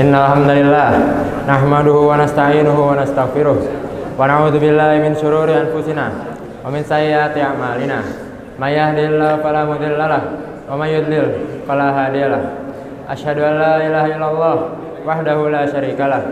Innal hamdalillah nahmaduhu wa nasta'inuhu wa nastaghfiruh wa na'udzu billahi min shururi anfusina wa min sayyiati a'malina. May yahdihillahu fala mudilla lahu wa may yudlil fala hadiya lahu. Asyhadu an la ilaha illallah wahdahu la syarika lah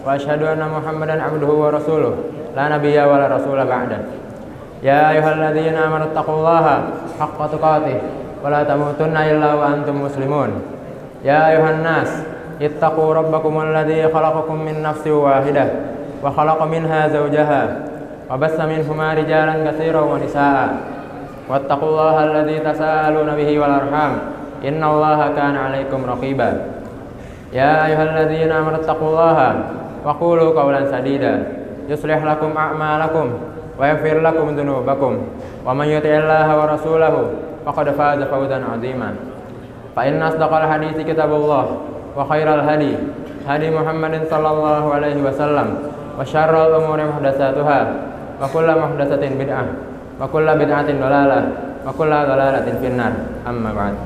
wa asyhadu anna Muhammadan abduhu wa rasuluh la nabiyya wa la rasula ba'da. Ya ayyuhalladzina amanu taqullaha haqqa tuqatih wa la tamutunna illa wa antum muslimun. Ya ayuhan nas ittaqu rabbakum alladzi khalaqakum min nafsin wahidah wa khalaqa minha zawjaha wa bassa minhuma rijalan katsiran wa nisaa'a wattaqullaha alladzi tasaaluna bihi wal arham innallaha kana 'alaikum raqiba. Ya ayyuhalladzina amanu taqullaha wa qulu qawlan sadida yuslih lakum a'malakum wa yaghfir lakum dhunubakum wa man yuti'illaha wa rasulahu faqad faza fawzan 'azima. Fa inna asdaqal hadithi kitabullah wa khairal hadi Muhammadin sallallahu alaihi wasallam wa syarrul umuri muhdatsatuha wa kullu muhdatsatin bid'ah wa kullu bid'atin dhalalah wa kullu dhalalatin finnar. Amma ba'd.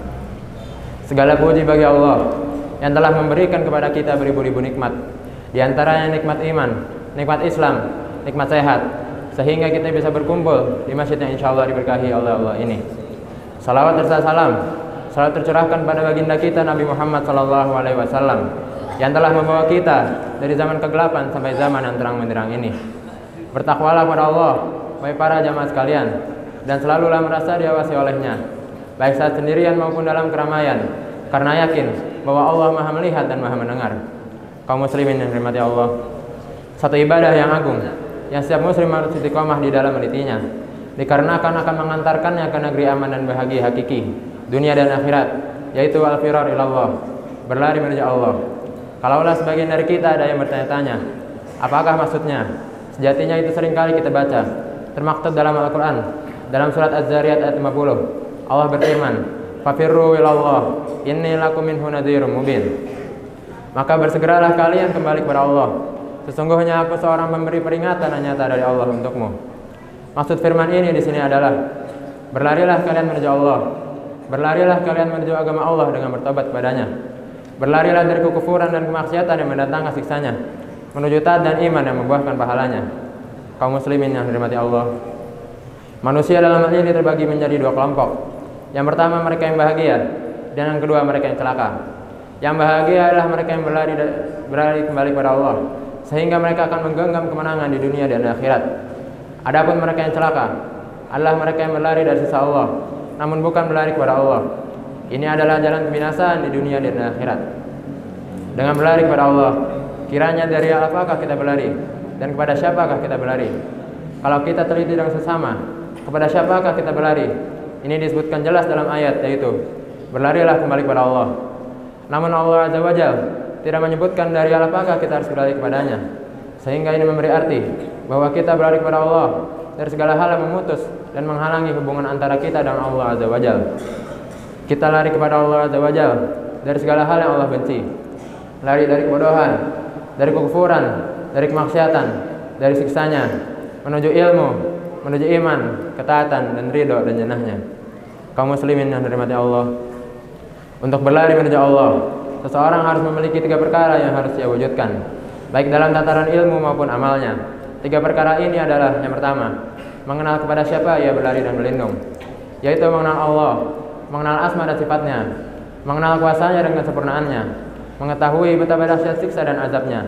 Segala puji bagi Allah yang telah memberikan kepada kita beribu-ribu nikmat, di antaranya nikmat iman, nikmat Islam, nikmat sehat, sehingga kita bisa berkumpul di masjid yang insyaallah diberkahi oleh Allah ini. Salawat serta salam selalu tercurahkan pada baginda kita Nabi Muhammad sallallahu alaihi wasallam yang telah membawa kita dari zaman kegelapan sampai zaman yang terang benderang ini. Bertakwalah pada Allah, wahai para jamaah sekalian, dan selalulah merasa diawasi olehnya, baik saat sendirian maupun dalam keramaian, karena yakin bahwa Allah Maha melihat dan Maha mendengar. Kaum muslimin yang dirahmati Allah, satu ibadah yang agung yang setiap muslim harus istiqomah di dalam menitinya, dikarenakan akan mengantarkannya ke negeri aman dan bahagia hakiki dunia dan akhirat, yaitu al-firar ilallah, berlari menuju Allah. Kalaulah sebagian dari kita ada yang bertanya-tanya, apakah maksudnya? Sejatinya itu seringkali kita baca termaktub dalam Al-Quran, dalam surat Az-Zariyat ayat 50. Allah berfirman, fafirru ilallah inni lakum minhu nadhirum mubin. Maka bersegeralah kalian kembali kepada Allah, sesungguhnya aku seorang pemberi peringatan yang nyata dari Allah untukmu. Maksud firman ini di sini adalah berlarilah kalian menuju Allah, berlarilah kalian menuju agama Allah dengan bertobat padanya, berlarilah dari kekufuran dan kemaksiatan yang mendatangkan siksanya, menuju taat dan iman yang membuahkan pahalanya. Kaum muslimin yang dirahmati Allah, manusia dalam hal ini terbagi menjadi dua kelompok. Yang pertama mereka yang bahagia, dan yang kedua mereka yang celaka. Yang bahagia adalah mereka yang berlari kembali kepada Allah, sehingga mereka akan menggenggam kemenangan di dunia dan akhirat. Adapun mereka yang celaka adalah mereka yang berlari dari sisa Allah, namun bukan berlari kepada Allah. Ini adalah jalan kebinasaan di dunia dan akhirat. Dengan berlari kepada Allah, kiranya dari apakah kita berlari dan kepada siapakah kita berlari? Kalau kita teliti dengan sesama, kepada siapakah kita berlari? Ini disebutkan jelas dalam ayat, yaitu berlarilah kembali kepada Allah. Namun Allah Azza wa Jalla tidak menyebutkan dari apakah kita harus berlari kepadanya, sehingga ini memberi arti bahwa kita berlari kepada Allah dari segala hal yang memutus dan menghalangi hubungan antara kita dan Allah Azza wa Jalla. Kita lari kepada Allah Azza wa Jalla dari segala hal yang Allah benci. Lari dari kebodohan, dari kekufuran, dari kemaksiatan, dari siksanya, menuju ilmu, menuju iman, ketaatan, dan ridho dan jannahnya. Kaum muslimin yang dirahmati Allah, untuk berlari menuju Allah, seseorang harus memiliki tiga perkara yang harus ia wujudkan, baik dalam tataran ilmu maupun amalnya. Tiga perkara ini adalah: yang pertama, mengenal kepada siapa ia berlari dan berlindung, yaitu mengenal Allah, mengenal asma dan sifatnya, mengenal kuasanya dan kesempurnaannya, mengetahui betapa dahsyat siksa dan azabnya.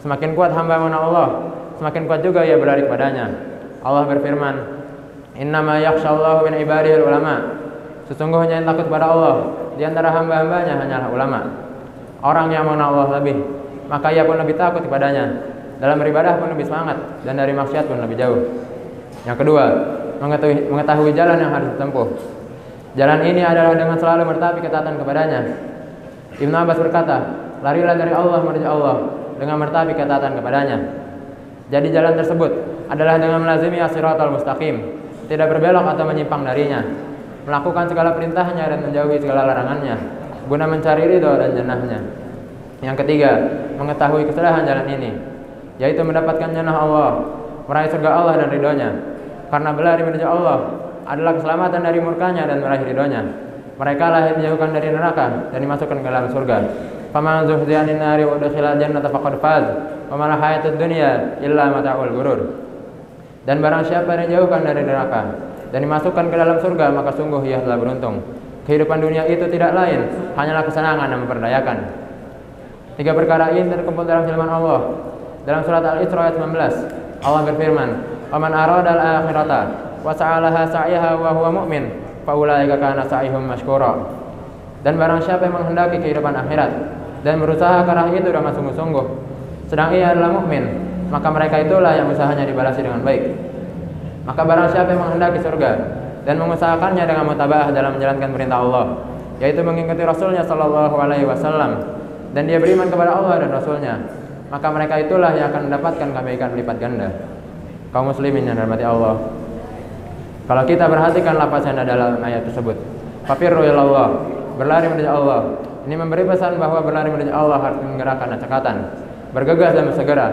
Semakin kuat hamba mengenal Allah, semakin kuat juga ia berlari kepadanya. Allah berfirman, innama yakhshallahu min ibadihil ulama. Sesungguhnya yang takut kepada Allah di antara hamba-hambanya hanyalah ulama. Orang yang mengenal Allah lebih, maka ia pun lebih takut kepadanya. Dalam beribadah pun lebih semangat, dan dari maksiat pun lebih jauh. Yang kedua, mengetahui jalan yang harus ditempuh. Jalan ini adalah dengan selalu mertapi ketaatan kepadanya. Ibnu Abbas berkata, larilah dari Allah menuju Allah dengan mertapi ketaatan kepadanya. Jadi jalan tersebut adalah dengan melazimi as-siratal mustaqim, tidak berbelok atau menyimpang darinya, melakukan segala perintahnya dan menjauhi segala larangannya, guna mencari ridho dan jannahnya. Yang ketiga, mengetahui kesalahan jalan ini, yaitu mendapatkan jannah Allah, meraih surga Allah dan ridhonya. Karena berlari menuju Allah adalah keselamatan dari murkanya dan meraih ridhonya. Mereka lah yang dijauhkan dari neraka dan dimasukkan ke dalam surga. Faman zuhziya 'anil nari wa udkhilal jannata faqad faz. Wa mal hayatud dunya illa mata'ul ghurur. Dan barang siapa yang dijauhkan dari neraka dan dimasukkan ke dalam surga, maka sungguh ia telah beruntung. Kehidupan dunia itu tidak lain hanyalah kesenangan yang memperdayakan. 3 perkara ini terkumpul dalam firman Allah. Dalam surat Al-Isra ayat 19, Allah berfirman, "Wa man arada al-akhirata wa sa'alaha sa'yaha wa huwa mu'min, fa ulaika kana sa'yuhum mashkura." Dan barang siapa yang menghendaki kehidupan akhirat dan berusaha ke arah itu dengan sungguh-sungguh, sedang ia adalah mukmin, maka mereka itulah yang usahanya dibalasi dengan baik. Maka barang siapa yang menghendaki surga dan mengusahakannya dengan mutabaah dalam menjalankan perintah Allah, yaitu mengikuti Rasulnya sallallahu alaihi wasallam, dan dia beriman kepada Allah dan Rasulnya, maka mereka itulah yang akan mendapatkan kebaikan berlipat ganda. Kaum muslimin yang dirahmati Allah, kalau kita perhatikan lafaz yang ada dalam ayat tersebut, fafirru ilallah, berlari menuju Allah, ini memberi pesan bahwa berlari menuju Allah harus menggerakkan cekatan, bergegas dan bersegera,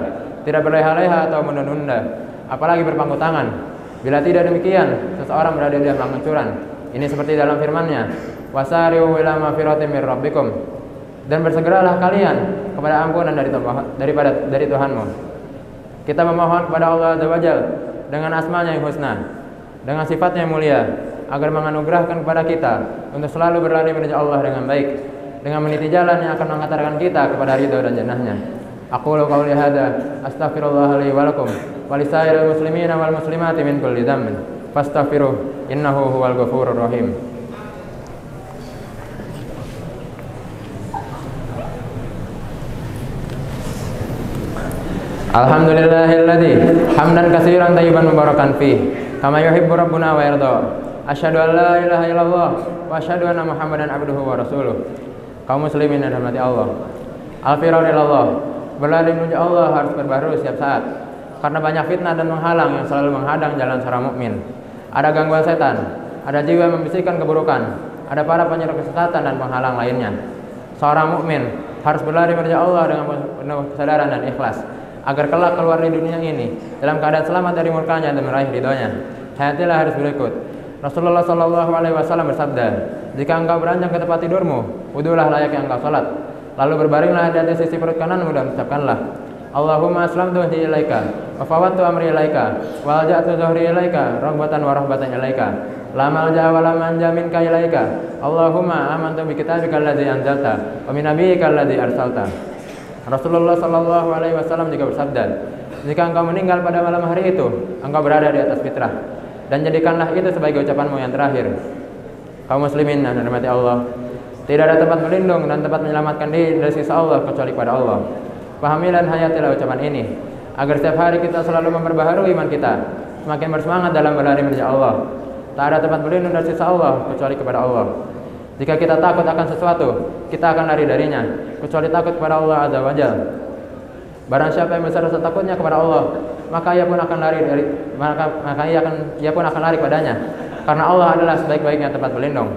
tidak berleha-leha atau menunda-nunda, apalagi berpangku tangan. Bila tidak demikian, seseorang berada di dalam kehancuran. Ini seperti dalam firman-Nya, wasari'u ila magfiratin mir rabbikum, dan bersegeralah kalian kepada ampunan dari Tuhanmu. Kita memohon kepada Allah Azza wa Jalla dengan asma-Nya yang husna, dengan sifatnya yang mulia, agar menganugerahkan kepada kita untuk selalu berlari menuju Allah dengan baik, dengan meniti jalan yang akan mengantarkan kita kepada ridho dan jannah-Nya. Aqulu qawli hadza astaghfirullah li wa lakum wa lisairil muslimina wal muslimati min kulli dhanbin fastaghfiruh innahu huwal ghafurur rahim. Alhamdulillahilladzi hamdan katsiran thayyiban mubarakan fih kama yuhibbu rabbuna wa yarda. Asyhadu an la ilaha illallah wa asyhadu anna Muhammadan abduhu wa rasuluh. Kaum muslimin yang dirahmati Allah, al-firar ilallah, berlari menuju Allah harus berbaharu setiap saat, karena banyak fitnah dan menghalang yang selalu menghadang jalan seorang mukmin. Ada gangguan setan, ada jiwa yang membisikkan keburukan, ada para penyerang kesesatan dan penghalang lainnya. Seorang mukmin harus berlari menuju Allah dengan penuh kesadaran dan ikhlas, agar kelak keluar dari dunia ini dalam keadaan selamat dari murkanya dan meraih ridhonya. Hayatilah harus berikut. Rasulullah sallallahu alaihi wasallam bersabda, "Jika engkau beranjak ke tempat tidurmu, wudulah layak yang engkau salat. Lalu berbaringlah di atas sisi perut kananmu dan ucapkanlah, Allahumma aslamtu wajhi ilaika, wa fawwadtu amri ilaika, wa alja'tu dhuhri ilaika, raghbatan wa rahbatan ilaika. La malja wa la manja minka ilaika. Allahumma amantu bi kitabika alladzi anzalta, wa min nabiyyika alladzi arsalta." Rasulullah sallallahu alaihi wasallam juga bersabda, "Jika engkau meninggal pada malam hari itu, engkau berada di atas fitrah, dan jadikanlah itu sebagai ucapanmu yang terakhir." Kaum muslimin yang dirahmati Allah, tidak ada tempat berlindung dan tempat menyelamatkan diri dari sisa Allah kecuali pada Allah. Pahamilah dan hayatilah ucapan ini, agar setiap hari kita selalu memperbaharui iman kita, semakin bersemangat dalam berlari menuju Allah. Tak ada tempat berlindung dari sisa Allah kecuali kepada Allah. Jika kita takut akan sesuatu, kita akan lari darinya, kecuali takut kepada Allah Azza wa Jalla. Barang siapa yang besar rasa takutnya kepada Allah, maka ia pun akan lari padanya, karena Allah adalah sebaik-baiknya tempat berlindung.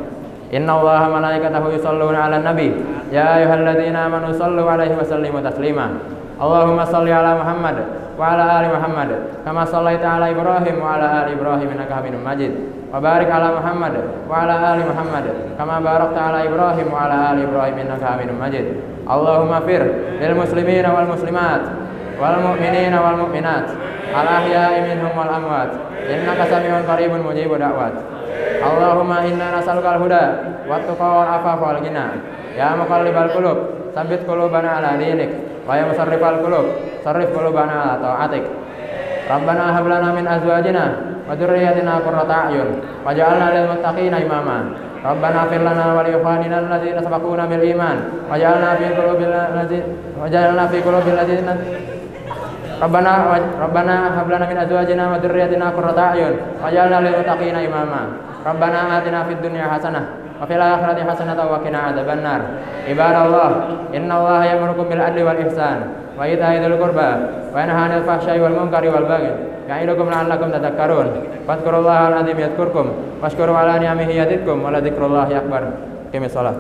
Innallaha malaikatahu yusholluna 'alan nabi, ya ayyuhalladzina amanu shallu 'alaihi wa sallimu taslima. Allahumma shalli 'ala Muhammad wa 'ala ali Muhammad kama shallaita 'ala Ibrahim wa 'ala ali Ibrahim innaka Hamidum Majid. Wa barik 'ala Muhammad wa 'ala ali Muhammad kama barakta 'ala Ibrahim wa 'ala ali Ibrahim innaka Hamidum Majid. Allahumma fir lil muslimina wal muslimat wal mu'minina wal mu'minat al ahya'i minhum wal amwat innaka sami'un qaribun mujibud da'wat. Allahumma inna nas'aluka al-huda wat tuqa wal afafa wal ghina. Ya muqallibal qulub, tsabbit qulubana ala dinik, wa ya musarrifal qulub, sarrif qulubana ala ta'atik. Rabbana hab lana min azwajina wa dzurriyyatina qurrata a'yun waj'alna lil muttaqina imama. Rabbana ighfir lana wa li ikhwanina alladzina sabaquna bil iman waj'alna fi qulubil ladzina Rabbana hab lana min azwajina wa dzurriyyatina qurrata a'yun waj'alna lil muttaqina imama. Rabbana atina fid dunya hasanah wa fil akhirati hasanah wa qina adzabannar. Ibadallah, innallaha ya'murukum bil adli wal ihsan wa ita'i dzil qurba wa yanha 'anil fahsya'i wal munkari wal baghi ya'idukum la'allakum tadhakkarun. Fadhkurullaha al-'azim yadhkurkum washkuru 'ala ni'amihi yazidkum wa la dzikrullahi akbar. Qimis shalah.